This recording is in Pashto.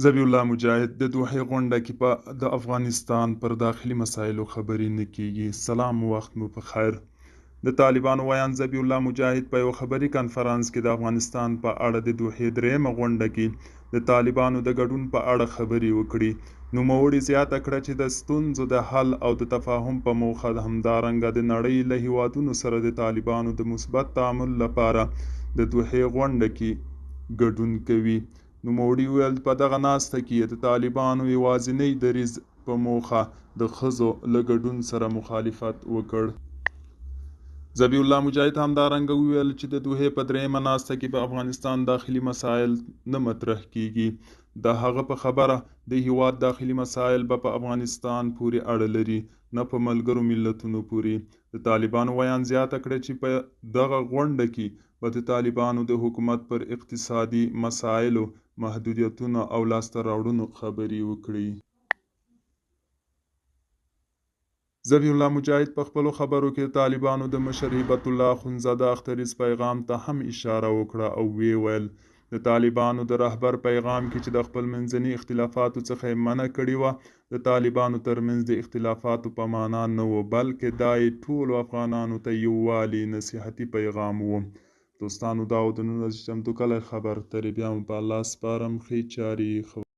ذبیح الله مجاهد د دوحې غونډه کې په د افغانستان پر داخلي مسایلو خبرې نه کیږي. سلام، وخت مو په خیر. د طالبانو ویان ذبیح الله مجاهد په یو خبري کنفرانس کې د افغانستان په اړه د دوحې درېیمه غونډه کې د طالبانو د ګډون په اړه خبرې وکړي. نوموړي زیاته کړه چې د ستونزو د حل او د تفاهم په موخه همدارنګه د نړۍ له هیوادونو سره د طالبانو د مثبت تعامل لپاره د دوحې غونډه کې ګډون کوي. نوموړي وویل په دغه ناسته کې د طالبانو یوازینی دریځ په موخه د ښځو له ګډون سره مخالفت وکړ. ذبیح الله مجاهد همدارنګه وویل چې د دوحې په درېیمه ناسته کې په افغانستان داخلي مسایل نه مطرح کیږي. د هغه په خبره د هیواد داخلي مسایل به په افغانستان پورې اړه لري، نه په ملګرو ملتونو پورې. د طالبانو ویان زیاته کړه چې په دغه غونډه کې به د طالبانو د حکومت پر اقتصادي مسایلو، محدودیتونو او لاسته راوړنو خبرې وکړي. ذبیح الله مجاهد په خپلو خبرو کې د طالبانو د مشر هیبت الله اخندزاده اختریز پیغام ته هم اشاره وکړه او ویې ویل د طالبانو د رهبر پیغام کې چې د خپل منځني اختلافاتو څخه یې منع کړې وه، د طالبانو ترمنځ د اختلافاتو په معنا نه و، بلکې دا یې ټولو افغانانو ته یووالي نصیحتي پیغام و. دوستانو، دا و د 19 چمتو کلی خبر. ترې بیا مو په الله سپارم. ښې چارې